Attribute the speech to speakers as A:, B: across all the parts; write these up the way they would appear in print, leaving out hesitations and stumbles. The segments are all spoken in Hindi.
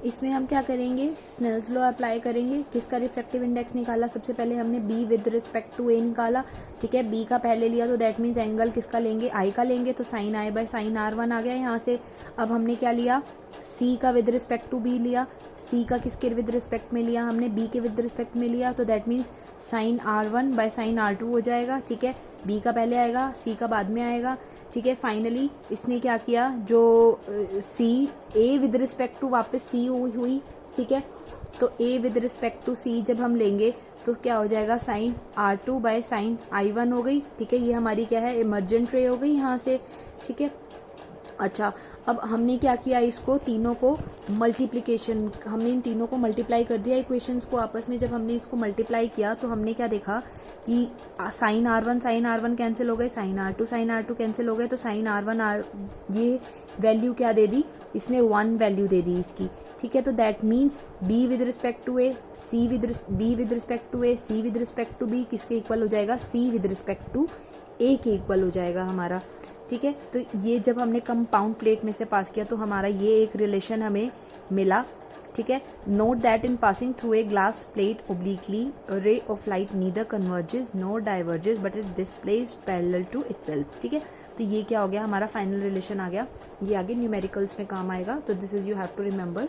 A: इसमें हम क्या करेंगे, स्नेल्स लॉ अप्लाई करेंगे। किसका रिफ्रैक्टिव इंडेक्स निकाला, सबसे पहले हमने बी विद रिस्पेक्ट टू ए निकाला, ठीक है। बी का पहले लिया तो दैट मीन्स एंगल किसका लेंगे, आई का लेंगे, तो sine I by sine are one आ गया यहाँ से। अब हमने क्या लिया, सी का विद रिस्पेक्ट टू बी लिया, सी का किसके विद रिस्पेक्ट में लिया हमने, बी के विद रिस्पेक्ट में लिया, तो that means sine are one by sine r two हो जाएगा, ठीक है। बी का पहले आएगा, सी का बाद में आएगा, ठीक है। फाइनली इसने क्या किया, जो C A with respect to वापस सी हुई, ठीक है। तो A with respect to C जब हम लेंगे तो क्या हो जाएगा, sine r two by sine i one हो गई, ठीक है। ये हमारी क्या है, इमर्जेंट रे हो गई यहाँ से, ठीक है। अच्छा, अब हमने क्या किया, इसको तीनों को मल्टीप्लिकेशन, हमने इन तीनों को मल्टीप्लाई कर दिया इक्वेशंस को आपस में। जब हमने इसको मल्टीप्लाई किया तो हमने क्या देखा कि साइन आर वन कैंसिल हो गए, साइन आर टू कैंसिल हो गए, तो साइन आर ये वैल्यू क्या दे दी, इसने 1 वैल्यू दे दी इसकी, ठीक है। तो that means B with respect to A, B with respect to A, C with respect to B किसके इक्वल हो जाएगा, C with respect to A के इक्वल हो जाएगा हमारा, ठीक है। तो ये जब हमने कंपाउंड प्लेट में से पास किया तो हमारा ये एक रिलेशन हमें मिला, ठीक है। Note that in passing through a glass plate obliquely ray of light neither converges nor diverges but it displaces parallel to itself, ठीक है। तो ये क्या हो गया, हमारा फाइनल रिलेशन आ गया, ये आगे न्यूमेरिकल्स में काम आएगा, तो this is you have to remember.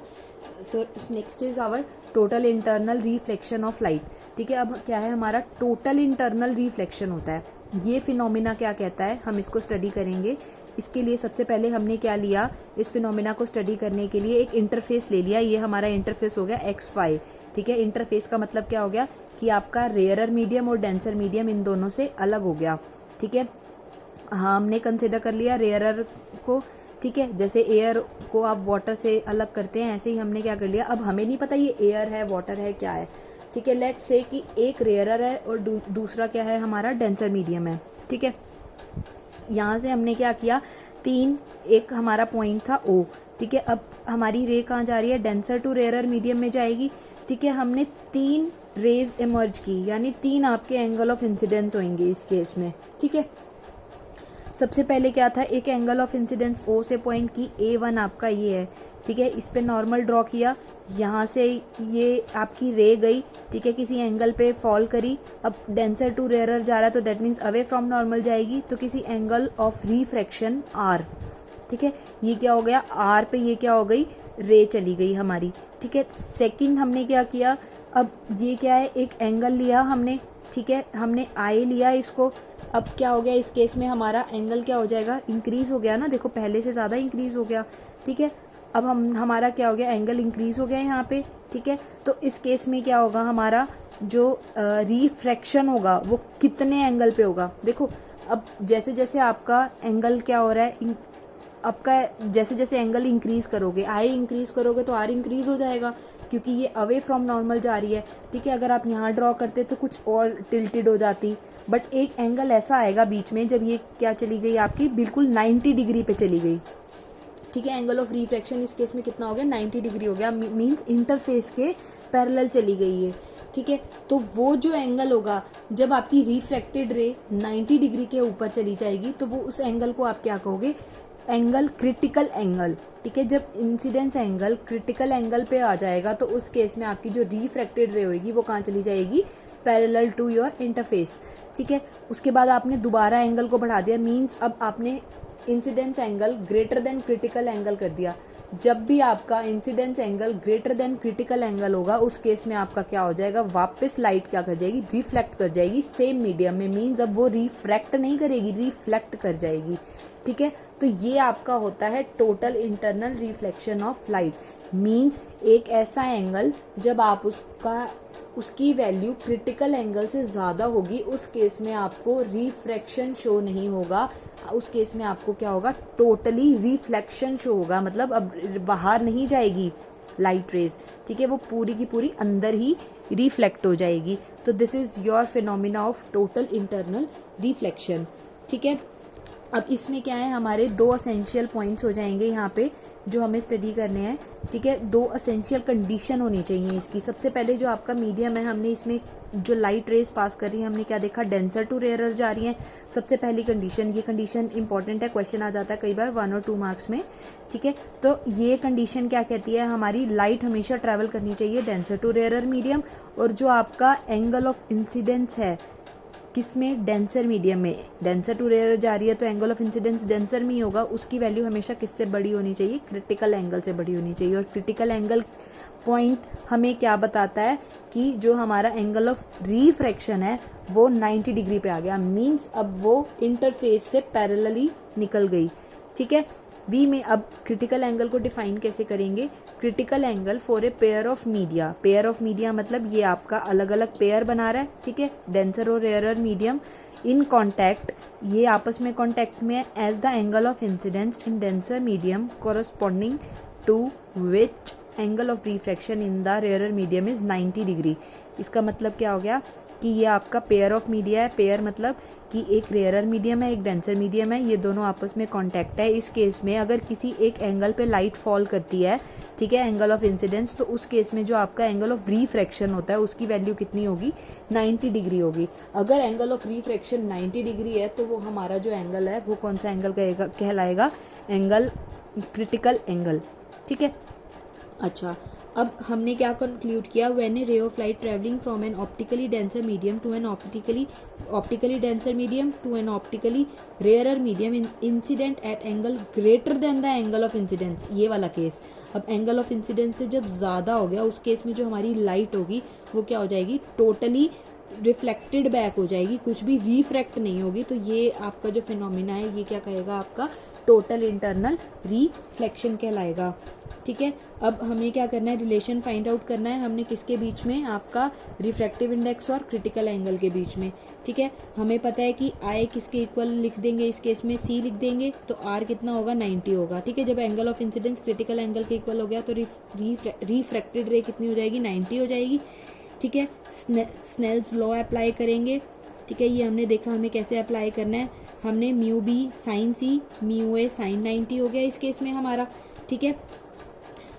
A: So next is our total internal reflection of light, ठीक है। अब क्या है हमारा टोटल इंटरनल रिफ्लेक्शन होता है, ये फिनोमिना क्या कहता है, हम इसको स्टडी करेंगे। इसके लिए सबसे पहले हमने क्या लिया, इस फिनोमिना को स्टडी करने के लिए एक इंटरफेस ले लिया, ये हमारा इंटरफेस हो गया एक्स वाई, ठीक है। इंटरफेस का मतलब क्या हो गया कि आपका रेयरर मीडियम और डेंसर मीडियम इन दोनों से अलग हो गया, ठीक है। हमने कंसिडर कर लिया रेयरर को, ठीक है। जैसे एयर को आप वाटर से अलग करते हैं, ऐसे ही हमने क्या कर लिया, अब हमें नहीं पता ये एयर है वाटर है क्या है, ठीक है। लेट्स से कि एक रेयरर है और दूसरा क्या है हमारा डेंसर मीडियम है, ठीक है। यहाँ से हमने क्या किया, एक हमारा पॉइंट था ओ, ठीक है। अब हमारी रे कहाँ जा रही है, डेंसर टू रेयरर मीडियम में जाएगी, ठीक है। हमने 3 रेज इमर्ज की, यानी 3 आपके एंगल ऑफ इंसिडेंस होंगे इस केस में, ठीक है। सबसे पहले क्या था, एक एंगल ऑफ इंसिडेंस ओ से पॉइंट की, A1 आपका ये है, ठीक है। इस पे नॉर्मल ड्रॉ किया, यहाँ से ये आपकी रे गई, ठीक है, किसी एंगल पे फॉल करी, अब डेंसर टू रेयरर जा रहा है तो that means away from normal जाएगी, तो किसी एंगल ऑफ रिफ्रैक्शन आर, ठीक है। ये क्या हो गया, आर पे ये क्या हो गई, रे चली गई हमारी, ठीक है। सेकंड हमने क्या किया, अब ये क्या है, एक एंगल लिया हमने, ठीक है, हमने आई लिया इसको, अब क्या हो गया इस केस में हमारा एंगल क्या हो जाएगा, इंक्रीज हो गया ना, देखो पहले से ज्यादा इंक्रीज हो गया, ठीक है। अब हमारा क्या हो गया, एंगल इंक्रीज हो गया यहाँ पे, ठीक है। तो इस केस में क्या होगा, हमारा जो रिफ्रैक्शन होगा वो कितने एंगल पे होगा, देखो अब जैसे जैसे आपका एंगल क्या हो रहा है, आपका जैसे जैसे एंगल इंक्रीज करोगे, आई इंक्रीज करोगे तो आर इंक्रीज हो जाएगा, क्योंकि ये अवे फ्रॉम नॉर्मल जा रही है, ठीक है। अगर आप यहाँ ड्रॉ करते तो कुछ और टिल्टेड हो जाती, बट एक एंगल ऐसा आएगा बीच में जब ये क्या चली गई आपकी, बिल्कुल 90 डिग्री पे चली गई, ठीक है। एंगल ऑफ रिफ्रैक्शन इस केस में कितना हो गया, 90 डिग्री हो गया, मींस इंटरफेस के पैरेलल चली गई है, ठीक है। तो वो जो एंगल होगा जब आपकी रिफ्लेक्टेड रे 90 डिग्री के ऊपर चली जाएगी, तो वो उस एंगल को आप क्या कहोगे, एंगल क्रिटिकल एंगल, ठीक है। जब इंसिडेंस एंगल क्रिटिकल एंगल पे आ जाएगा तो उस केस में आपकी जो रिफ्रैक्टेड रे होगी वो कहाँ चली जाएगी, पैरेलल टू योर इंटरफेस, ठीक है। उसके बाद आपने दोबारा एंगल को बढ़ा दिया, मींस अब आपने incidence angle greater than critical angle कर दिया। जब भी आपका incidence angle greater than critical angle होगा उस केस में आपका क्या हो जाएगा, वापस लाइट क्या कर जाएगी, रिफ्लेक्ट कर जाएगी सेम मीडियम में, मींस अब वो रिफ्रैक्ट नहीं करेगी, रिफ्लेक्ट कर जाएगी, ठीक है। तो ये आपका होता है total internal reflection of light, means एक ऐसा एंगल जब आप उसकी वैल्यू क्रिटिकल एंगल से ज्यादा होगी, उस केस में आपको रिफ्रैक्शन शो नहीं होगा, उस केस में आपको क्या होगा, टोटली रिफ्लेक्शन शो होगा, मतलब अब बाहर नहीं जाएगी लाइट रेज, ठीक है, वो पूरी की पूरी अंदर ही रिफ्लेक्ट हो जाएगी। तो this is your phenomena of total internal reflection, ठीक है। अब इसमें क्या है, हमारे 2 एसेंशियल पॉइंट्स हो जाएंगे यहाँ पे, जो हमें स्टडी करने हैं, ठीक है, 2 एसेंशियल कंडीशन होनी चाहिए इसकी। सबसे पहले जो आपका मीडियम है, हमने इसमें जो लाइट रेज पास कर रही है, हमने क्या देखा, डेंसर टू रेयरर जा रही है। सबसे पहली कंडीशन, ये कंडीशन इंपॉर्टेंट है, क्वेश्चन आ जाता है कई बार 1 और 2 मार्क्स में, ठीक है। तो ये कंडीशन क्या कहती है, हमारी लाइट हमेशा ट्रेवल करनी चाहिए डेंसर टू रेयरर मीडियम, और जो आपका एंगल ऑफ इंसिडेंस है किसमें, डेंसर मीडियम में, डेंसर टू रेयर जा रही है तो एंगल ऑफ इंसिडेंस डेंसर में ही होगा, उसकी वैल्यू हमेशा किससे बड़ी होनी चाहिए, क्रिटिकल एंगल से बड़ी होनी चाहिए। और क्रिटिकल एंगल पॉइंट हमें क्या बताता है कि जो हमारा एंगल ऑफ रिफ्रैक्शन है वो 90 डिग्री पे आ गया, मीन्स अब वो इंटरफेस से पैरेलली निकल गई, ठीक है। बी में अब क्रिटिकल एंगल को डिफाइन कैसे करेंगे, critical angle for a pair of media, pair of media मतलब ये आपका अलग अलग पेयर बना रहा है, ठीक है, डेंसर और रेयरर मीडियम इन कॉन्टैक्ट, ये आपस में कॉन्टैक्ट में है, as the angle of incidence in denser medium corresponding to which angle of refraction in the rarer medium is 90 degree. इसका मतलब क्या हो गया कि ये आपका पेयर ऑफ मीडिया है, पेयर मतलब कि एक रेयरर मीडियम है, एक डेंसर मीडियम है, ये दोनों आपस में कांटेक्ट है। इस केस में अगर किसी एक एंगल पे लाइट फॉल करती है, ठीक है, एंगल ऑफ इंसिडेंस, तो उस केस में जो आपका एंगल ऑफ रिफ्रैक्शन होता है उसकी वैल्यू कितनी होगी, 90 डिग्री होगी। अगर एंगल ऑफ रिफ्रैक्शन 90 डिग्री है तो वो हमारा जो एंगल है वो कौन सा एंगल कहलाएगा, एंगल क्रिटिकल एंगल, ठीक है। अच्छा, अब हमने क्या कंक्लूड किया, when a ray of light travelling from an optically denser medium to an optically denser medium to an optically rarer medium incident at angle greater than the angle of incidence, ये वाला केस। अब एंगल ऑफ इंसिडेंस से जब ज्यादा हो गया, उस केस में जो हमारी लाइट होगी वो क्या हो जाएगी, टोटली रिफ्लेक्टेड बैक हो जाएगी, कुछ भी रिफ्रैक्ट नहीं होगी। तो ये आपका जो फिनोमिना है ये क्या कहेगा, आपका टोटल इंटरनल रिफ्लेक्शन कहलाएगा, ठीक है। अब हमें क्या करना है, रिलेशन फाइंड आउट करना है हमने किसके बीच में, आपका रिफ्रैक्टिव इंडेक्स और क्रिटिकल एंगल के बीच में, ठीक है। हमें पता है कि आई किसके इक्वल लिख देंगे, इस केस में सी लिख देंगे, तो आर कितना होगा, 90 होगा, ठीक है। जब angle of incidence critical angle के इक्वल हो गया तो रिफ्रैक्टेड रे कितनी हो जाएगी, 90 हो जाएगी, ठीक है। स्नेल्स लॉ अप्लाई करेंगे, ठीक है, ये हमने देखा हमें कैसे अप्लाई करना है। हमने mu B sign C, mu A sign 90 हो गया इस केस में हमारा, ठीक है।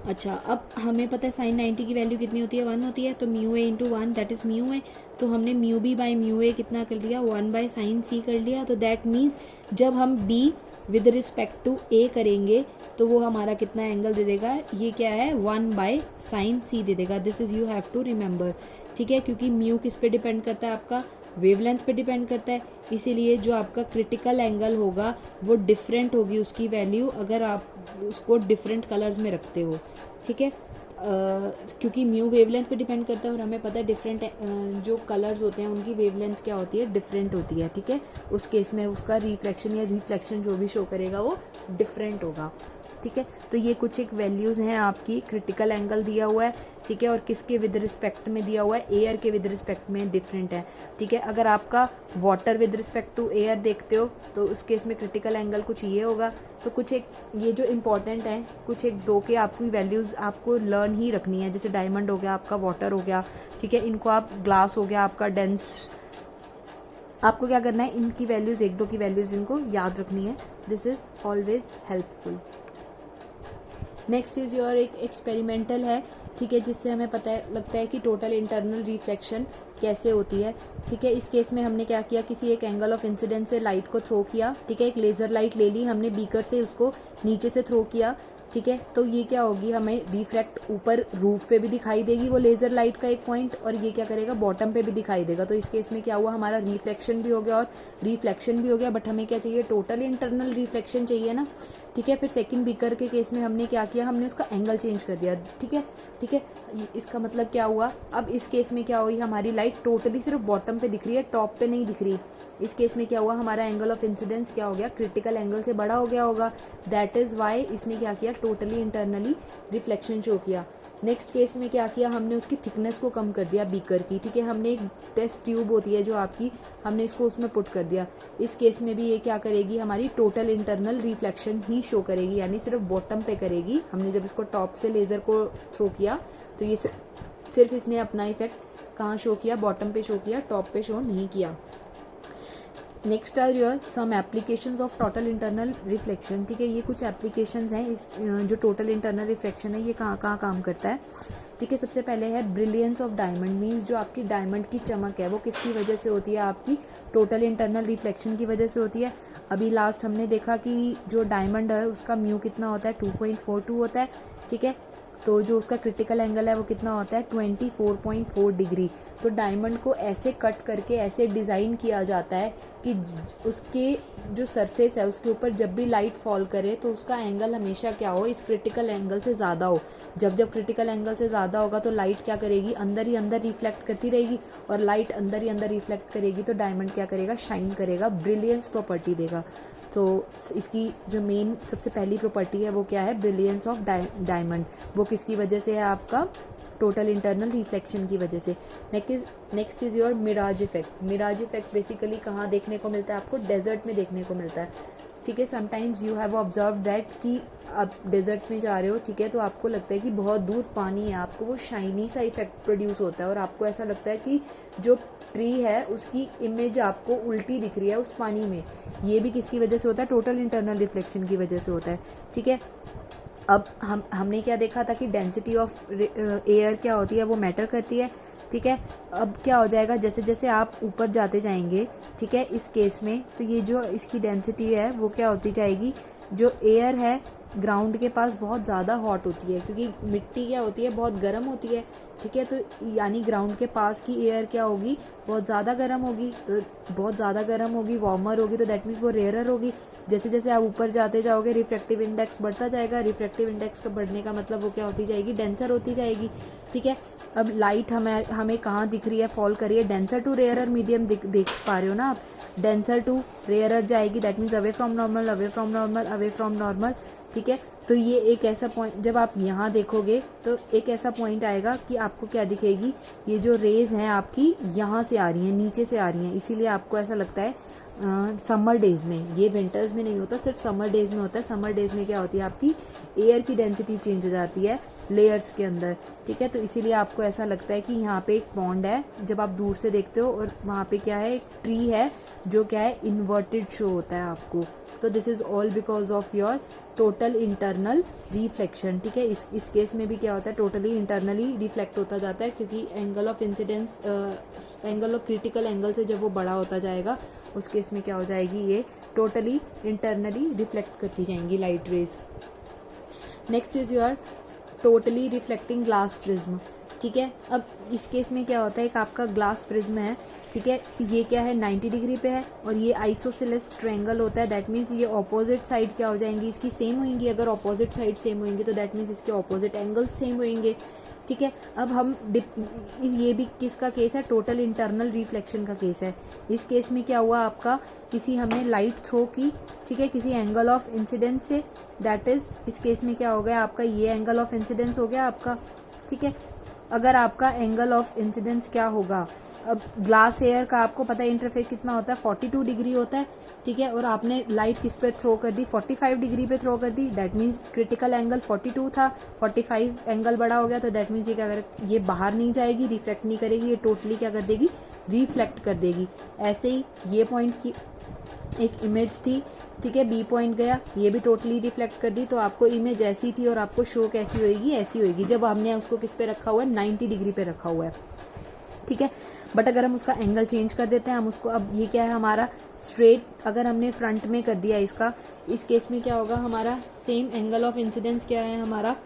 A: अच्छा, अब हमें पता है साइन 90 की वैल्यू कितनी होती है, 1 होती है, तो mu A into 1 that is mu A, तो हमने mu B by mu A कितना कर लिया, 1 बाय साइन सी कर लिया। तो दैट मीन्स जब हम बी विद रिस्पेक्ट टू ए करेंगे तो वो हमारा कितना एंगल दे देगा, ये क्या है, 1 बाय साइन सी दे देगा। This is you have to remember, ठीक है, क्योंकि म्यू किस पे डिपेंड करता है, आपका वेवलेंथ पे डिपेंड करता है, इसीलिए जो आपका क्रिटिकल एंगल होगा वो डिफरेंट होगी उसकी वैल्यू अगर आप उसको डिफरेंट कलर्स में रखते हो, ठीक है। क्योंकि म्यू वेवलेंथ पे डिपेंड करता है और हमें पता है डिफरेंट जो कलर्स होते हैं उनकी वेवलेंथ क्या होती है, डिफरेंट होती है, ठीक है। उस केस में उसका रिफ्लेक्शन या रिफ्लेक्शन जो भी शो करेगा वो डिफरेंट होगा, ठीक है। तो ये कुछ एक वैल्यूज हैं आपकी, क्रिटिकल एंगल दिया हुआ है, ठीक है, और किसके विद रिस्पेक्ट में दिया हुआ है, एयर के विद रिस्पेक्ट में डिफरेंट है, ठीक है। अगर आपका water with respect to air देखते हो तो उस केस में क्रिटिकल एंगल कुछ ये होगा। तो कुछ एक ये जो इम्पोर्टेंट है, कुछ एक दो के आपकी वैल्यूज आपको लर्न ही रखनी है, जैसे डायमंड हो गया, आपका वाटर हो गया, ठीक है, इनको आप ग्लास हो गया आपका डेंस, आपको क्या करना है, इनकी वैल्यूज एक दो की वैल्यूज इनको याद रखनी है। This is always helpful. Next is your एक एक्सपेरिमेंटल है, ठीक है, जिससे हमें पता है लगता है कि टोटल इंटरनल रिफ्लेक्शन कैसे होती है, ठीक है। इस केस में हमने क्या किया, किसी एक एंगल ऑफ इंसिडेंस से लाइट को थ्रो किया, ठीक है, एक लेजर लाइट ले ली हमने, बीकर से उसको नीचे से थ्रो किया, ठीक है। तो ये क्या होगी, हमें रिफ्लेक्ट ऊपर रूफ पे भी दिखाई देगी वो लेजर लाइट का एक पॉइंट, और ये क्या करेगा, बॉटम पे भी दिखाई देगा। तो इस केस में क्या हुआ, हमारा रिफ्लेक्शन भी हो गया और रिफ्लेक्शन भी हो गया, बट हमें क्या चाहिए, टोटल इंटरनल रिफ्लेक्शन चाहिए ना, ठीक है। फिर सेकंड बीकर के केस में हमने क्या किया, हमने उसका एंगल चेंज कर दिया, ठीक है, ठीक है। इसका मतलब क्या हुआ, अब इस केस में क्या हुई, हमारी लाइट टोटली सिर्फ बॉटम पे दिख रही है, टॉप पे नहीं दिख रही। इस केस में क्या हुआ, हमारा एंगल ऑफ इंसिडेंस क्या हो गया, क्रिटिकल एंगल से बड़ा हो गया होगा। दैट इज वाई इसने क्या किया, टोटली इंटरनली रिफ्लेक्शन शो किया। नेक्स्ट केस में क्या किया, हमने उसकी थिकनेस को कम कर दिया बीकर की, ठीक है। हमने एक टेस्ट ट्यूब होती है जो आपकी, हमने इसको उसमें पुट कर दिया। इस केस में भी ये क्या करेगी, हमारी टोटल इंटरनल रिफ्लेक्शन ही शो करेगी, यानी सिर्फ बॉटम पे करेगी। हमने जब इसको टॉप से लेजर को थ्रो किया तो ये सिर्फ इसने अपना इफेक्ट कहाँ शो किया, बॉटम पे शो किया, टॉप पे शो नहीं किया। Next are your some applications of total internal reflection. ठीक है, ये कुछ एप्लीकेशंस हैं इस जो टोटल इंटरनल रिफ्लेक्शन है ये कहाँ कहाँ काम करता है। ठीक है, सबसे पहले है ब्रिलियंस ऑफ डायमंड, मीन्स जो आपकी डायमंड की चमक है वो किसकी वजह से होती है, आपकी टोटल इंटरनल रिफ्लेक्शन की वजह से होती है। अभी लास्ट हमने देखा कि जो डायमंड है उसका म्यू कितना होता है, 2.42 होता है। ठीक है, तो जो उसका क्रिटिकल एंगल है वो कितना होता है, 24.4 डिग्री। तो डायमंड को ऐसे कट करके ऐसे डिज़ाइन किया जाता है कि उसके जो सरफेस है उसके ऊपर जब भी लाइट फॉल करे तो उसका एंगल हमेशा क्या हो, इस क्रिटिकल एंगल से ज़्यादा हो। जब जब क्रिटिकल एंगल से ज़्यादा होगा तो लाइट क्या करेगी, अंदर ही अंदर रिफ्लेक्ट करती रहेगी, और लाइट अंदर ही अंदर रिफ्लेक्ट करेगी तो डायमंड क्या करेगा, शाइन करेगा, ब्रिलियंस प्रॉपर्टी देगा। तो इसकी जो मेन सबसे पहली प्रॉपर्टी है वो क्या है, ब्रिलियंस ऑफ डायमंड। वो किसकी वजह से है, आपका टोटल इंटरनल रिफ्लेक्शन की वजह से। Next is your mirage effect. Mirage effect basically कहाँ देखने को मिलता है, आपको डेजर्ट में देखने को मिलता है। ठीक है, sometimes you have observe that कि आप डेजर्ट में जा रहे हो, ठीक है, तो आपको लगता है कि बहुत दूर पानी है, आपको वो शाइनी सा इफेक्ट प्रोड्यूस होता है और आपको ऐसा लगता है कि जो ट्री है उसकी इमेज आपको उल्टी दिख रही है उस पानी में। ये भी किसकी वजह से होता है, टोटल इंटरनल रिफ्लेक्शन की वजह से होता है। ठीक है, अब हमने क्या देखा था कि डेंसिटी ऑफ एयर क्या होती है, वो मैटर करती है। ठीक है, अब क्या हो जाएगा, जैसे जैसे आप ऊपर जाते जाएंगे, ठीक है, इस केस में तो ये जो इसकी डेंसिटी है वो क्या होती जाएगी, जो एयर है ग्राउंड के पास बहुत ज़्यादा हॉट होती है, क्योंकि मिट्टी क्या होती है, बहुत गर्म होती है। ठीक है, तो यानी ग्राउंड के पास की एयर क्या होगी, बहुत ज़्यादा गर्म होगी। तो बहुत ज़्यादा गर्म होगी, वार्मर होगी, तो दैट मीन्स वो रेयरर होगी। जैसे जैसे आप ऊपर जाते जाओगे रिफ्रैक्टिव इंडेक्स बढ़ता जाएगा। रिफ्रैक्टिव इंडेक्स का बढ़ने का मतलब वो क्या होती जाएगी, डेंसर होती जाएगी। ठीक है, अब लाइट हमें कहाँ दिख रही है, फॉल कर रही है, डेंसर टू रेयरर मीडियम देख पा रहे हो ना आप, डेंसर टू रेयरर जाएगी, that means away from normal, away from normal, away from normal. ठीक है, तो ये एक ऐसा पॉइंट, जब आप यहाँ देखोगे तो एक ऐसा पॉइंट आएगा कि आपको क्या दिखेगी, ये जो रेज हैं आपकी यहाँ से आ रही हैं, नीचे से आ रही हैं, इसीलिए आपको ऐसा लगता है समर डेज में। ये विंटर्स में नहीं होता, सिर्फ समर डेज में होता है। समर डेज में क्या होती है, आपकी एयर की डेंसिटी चेंज हो जाती है लेयर्स के अंदर। ठीक है, तो इसीलिए आपको ऐसा लगता है कि यहाँ पे एक पॉन्ड है जब आप दूर से देखते हो, और वहाँ पे क्या है, एक ट्री है जो क्या है, इन्वर्टेड शो होता है आपको। तो this is all because of your total internal reflection. ठीक है, इस केस में भी क्या होता है, टोटली इंटरनली रिफ्लेक्ट होता जाता है, क्योंकि angle of incidence, angle of critical angle से जब वो बड़ा होता जाएगा उस केस में क्या हो जाएगी, ये टोटली इंटरनली रिफ्लेक्ट करती जाएंगी light rays. Next is your totally reflecting glass prism. ठीक है, अब इस केस में क्या होता है, एक आपका ग्लास प्रिज्म है। ठीक है, ये क्या है, 90 डिग्री पे है, और ये आइसोसेलेस ट्रायंगल होता है। दैट मीन्स ये ऑपोजिट साइड क्या हो जाएंगी, इसकी सेम होंगी। अगर ऑपोजिट साइड सेम होंगी तो दैट मीन्स इसके ऑपोजिट एंगल सेम होंगे। ठीक है, अब हम ये भी किसका केस है, टोटल इंटरनल रिफ्लेक्शन का केस है। इस केस में क्या हुआ, आपका किसी हमने लाइट थ्रो की, ठीक है, किसी एंगल ऑफ इंसिडेंस से, दैट इज इस केस में क्या हो गया, आपका ये एंगल ऑफ इंसिडेंस हो गया आपका। ठीक है, अगर आपका एंगल ऑफ इंसिडेंस क्या होगा, अब ग्लास एयर का आपको पता है इंटरफेस कितना होता है, 42 डिग्री होता है। ठीक है, और आपने लाइट किस पे थ्रो कर दी, 45 डिग्री पे थ्रो कर दी, दैट मीन्स क्रिटिकल एंगल 42 था, 45 एंगल बड़ा हो गया, तो दैट मीन्स ये क्या कर, ये बाहर नहीं जाएगी, रिफ्लेक्ट नहीं करेगी, ये टोटली क्या कर देगी, रिफ्लेक्ट कर देगी। ऐसे ही ये पॉइंट की एक इमेज थी, ठीक है, बी पॉइंट गया, ये भी टोटली रिफ्लेक्ट कर दी, तो आपको इमेज ऐसी थी और आपको शो कैसी होगी, ऐसी होगी, जब हमने उसको किस पे रखा हुआ है, 90 डिग्री पे रखा हुआ है। ठीक है, बट अगर हम उसका एंगल चेंज कर देते हैं, हम उसको, अब ये क्या है हमारा स्ट्रेट, अगर हमने फ्रंट में कर दिया इसका, इस केस में क्या होगा, हमारा सेम एंगल ऑफ इंसिडेंस क्या है हमारा,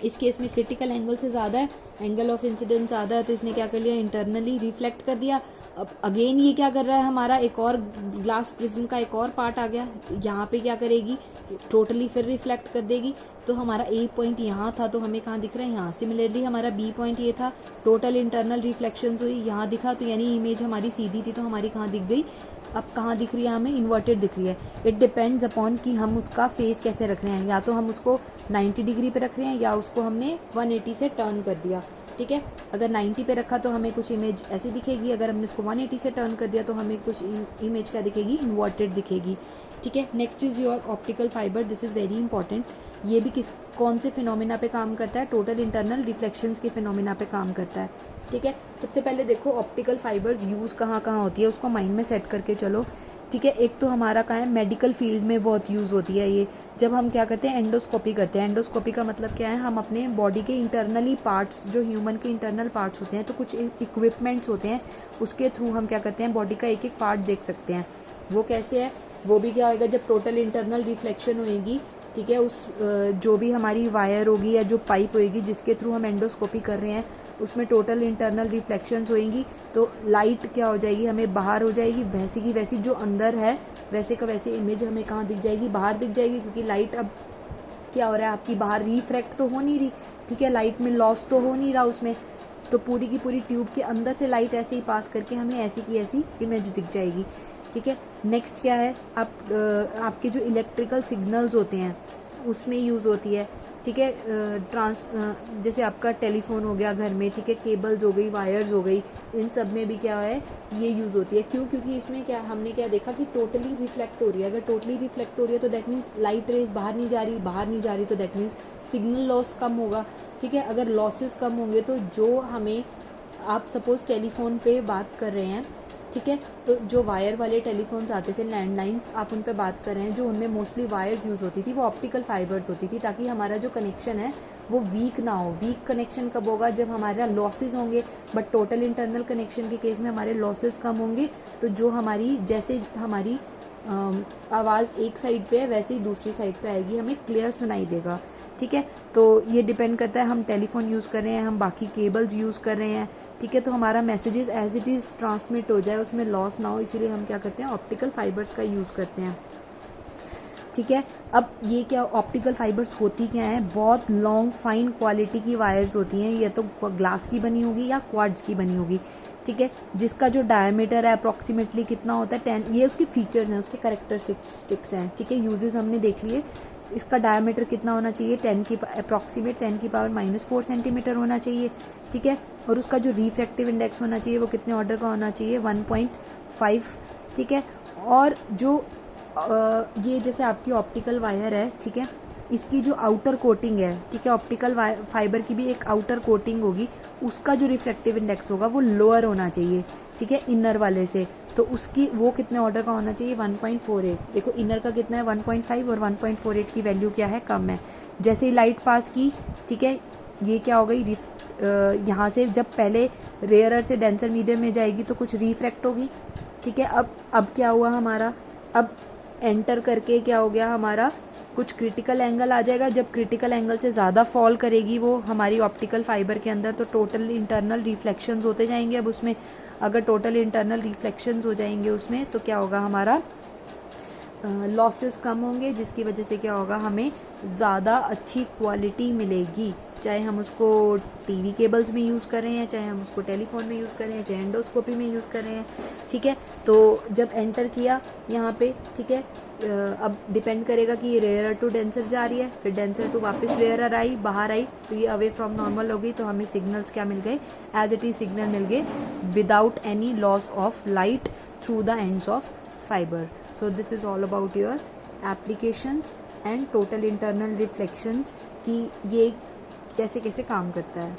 A: इस केस में क्रिटिकल एंगल से ज़्यादा है, एंगल ऑफ इंसिडेंस ज़्यादा है, तो इसने क्या कर लिया, इंटरनली रिफ्लेक्ट कर दिया। अब अगेन ये क्या कर रहा है, हमारा एक और ग्लास प्रिज्म का एक और पार्ट आ गया, यहाँ पे क्या करेगी, टोटली फिर रिफ्लेक्ट कर देगी। तो हमारा ए पॉइंट यहाँ था, तो हमें कहाँ दिख रहा है, यहाँ। सिमिलरली हमारा बी पॉइंट ये था, टोटल इंटरनल रिफ्लेक्शन हुई, यहाँ दिखा, तो यानी इमेज हमारी सीधी थी, तो हमारी कहाँ दिख गई, अब कहाँ दिख रही है हमें, इन्वर्टेड दिख रही है। इट डिपेंड्स अपॉन कि हम उसका फेस कैसे रख रहे हैं, या तो हम उसको 90 डिग्री पे रख रहे हैं, या उसको हमने 180 से टर्न कर दिया। ठीक है, अगर 90 पे रखा तो हमें कुछ इमेज ऐसी दिखेगी, अगर हमने उसको 180 से टर्न कर दिया तो हमें कुछ इमेज क्या दिखेगी, इन्वर्टेड दिखेगी। ठीक है, next is your optical fibre. This is very important. ये भी कौन से फिनोमिना पे काम करता है, टोटल इंटरनल रिफ्लेक्शंस के फिनोमिना पे काम करता है। ठीक है, सबसे पहले देखो ऑप्टिकल फाइबर्स यूज़ कहाँ कहाँ होती है, उसको माइंड में सेट करके चलो। ठीक है। एक तो हमारा कहाँ है, मेडिकल फील्ड में बहुत यूज़ होती है ये, जब हम क्या करते हैं एंडोस्कोपी करते हैं। एंडोस्कोपी का मतलब क्या है, हम अपने बॉडी के इंटरनली पार्ट्स, जो ह्यूमन के इंटरनल पार्ट्स होते हैं, तो कुछ इक्विपमेंट्स होते हैं, उसके थ्रू हम क्या करते हैं बॉडी का एक एक पार्ट देख सकते हैं। वो कैसे है, वो भी क्या होएगा, जब टोटल इंटरनल रिफ्लेक्शन होएगी, ठीक है, उस जो भी हमारी वायर होगी या जो पाइप होएगी जिसके थ्रू हम एंडोस्कोपी कर रहे हैं, उसमें टोटल इंटरनल रिफ्लेक्शंस होएंगी, तो लाइट क्या हो जाएगी, हमें बाहर हो जाएगी, वैसी की वैसी जो अंदर है वैसे का वैसे इमेज हमें कहाँ दिख जाएगी, बाहर दिख जाएगी, क्योंकि लाइट अब क्या हो रहा है आपकी बाहर रिफ्रैक्ट तो हो नहीं रही, ठीक है, लाइट में लॉस तो हो नहीं रहा उसमें, तो पूरी की पूरी ट्यूब के अंदर से लाइट ऐसे ही पास करके हमें ऐसी की ऐसी इमेज दिख जाएगी, ठीक है। नेक्स्ट क्या है, आपके जो इलेक्ट्रिकल सिग्नल्स होते हैं उसमें यूज़ होती है, ठीक है। जैसे आपका टेलीफोन हो गया घर में, ठीक है, केबल्स हो गई, वायर्स हो गई, इन सब में भी क्या है ये यूज़ होती है। क्यों, क्योंकि इसमें क्या हमने क्या देखा कि टोटली रिफ्लेक्ट हो रही है। अगर टोटली रिफ्लेक्ट हो रही है तो दैट मीन्स लाइट रेज बाहर नहीं जा रही, बाहर नहीं जा रही तो दैट मीन्स सिग्नल लॉस कम होगा, ठीक है। अगर लॉसेस कम होंगे तो जो हमें, आप सपोज टेलीफोन पे बात कर रहे हैं, ठीक है, तो जो वायर वाले टेलीफोन्स आते थे, लैंडलाइंस, आप उन पे बात कर रहे हैं, जो उनमें मोस्टली वायर्स यूज़ होती थी वो ऑप्टिकल फाइबर्स होती थी, ताकि हमारा जो कनेक्शन है वो वीक ना हो। वीक कनेक्शन कब होगा, जब हमारा लॉसेस होंगे, बट टोटल इंटरनल कनेक्शन के केस में हमारे लॉसेस कम होंगे, तो जो हमारी, जैसे हमारी आवाज़ एक साइड पे है वैसे ही दूसरी साइड पे आएगी, हमें क्लियर सुनाई देगा, ठीक है। तो ये डिपेंड करता है, हम टेलीफोन यूज़ कर रहे हैं, हम बाकी केबल्स यूज़ कर रहे हैं, ठीक है, तो हमारा messages as it is transmit हो जाए, उसमें लॉस ना हो, इसीलिए हम क्या करते हैं ऑप्टिकल फाइबर्स का यूज़ करते हैं, ठीक है। अब ये क्या ऑप्टिकल फाइबर्स होती क्या है, बहुत लॉन्ग फाइन क्वालिटी की वायर्स होती हैं, ये तो ग्लास की बनी होगी या क्वार्ट्ज की बनी होगी, ठीक है, जिसका जो डायमीटर है अप्रॉक्सीमेटली कितना होता है 10, ये उसकी फीचर्स हैं, उसके कैरेक्टरिस्टिक्स हैं, ठीक है, यूजेस हमने देख लिए। इसका डायमीटर कितना होना चाहिए, 10 की अप्रॉक्सीमेट 10 की पावर -4 सेंटीमीटर होना चाहिए, ठीक है, और उसका जो रिफ्रैक्टिव इंडेक्स होना चाहिए वो कितने ऑर्डर का होना चाहिए, 1.5, ठीक है। और जो ये जैसे आपकी ऑप्टिकल वायर है, ठीक है, इसकी जो आउटर कोटिंग है, ठीक है, ऑप्टिकल फाइबर की भी एक आउटर कोटिंग होगी, उसका जो रिफ्रैक्टिव इंडेक्स होगा वो लोअर होना चाहिए, ठीक है, इनर वाले से, तो उसकी वो कितने ऑर्डर का होना चाहिए, 1.48। देखो इनर का कितना है 1.5 और 1.48 की वैल्यू क्या है, कम है। जैसे ही लाइट पास की, ठीक है, ये क्या हो गई, यहाँ से जब पहले रेयरर से डेंसर मीडियम में जाएगी तो कुछ रिफ्रैक्ट होगी, ठीक है। अब क्या हुआ हमारा, अब एंटर करके क्या हो गया हमारा, कुछ क्रिटिकल एंगल आ जाएगा, जब क्रिटिकल एंगल से ज़्यादा फॉल करेगी वो हमारी ऑप्टिकल फाइबर के अंदर, तो टोटल इंटरनल रिफ्लेक्शंस होते जाएंगे। अब उसमें अगर टोटल इंटरनल रिफ्लेक्शंस हो जाएंगे उसमें, तो क्या होगा हमारा लॉसेस कम होंगे, जिसकी वजह से क्या होगा हमें ज़्यादा अच्छी क्वालिटी मिलेगी, चाहे हम उसको टीवी केबल्स में यूज़ कर रहे हैं, चाहे हम उसको टेलीफोन में यूज़ कर रहे हैं, चाहे एंडोस्कोपी में यूज़ कर रहे हैं, ठीक है। तो जब एंटर किया यहाँ पे, ठीक है, अब डिपेंड करेगा कि ये रेयरर टू डेंसर जा रही है, फिर डेंसर टू वापस रेयरर आई, बाहर आई, तो ये अवे फ्रॉम नॉर्मल हो गई, तो हमें सिग्नल्स क्या मिल गए, एज इट इज सिग्नल मिल गए without any loss of light through the ends of fibre. So this is all about your applications and total internal reflections, कि ये कैसे कैसे काम करता है।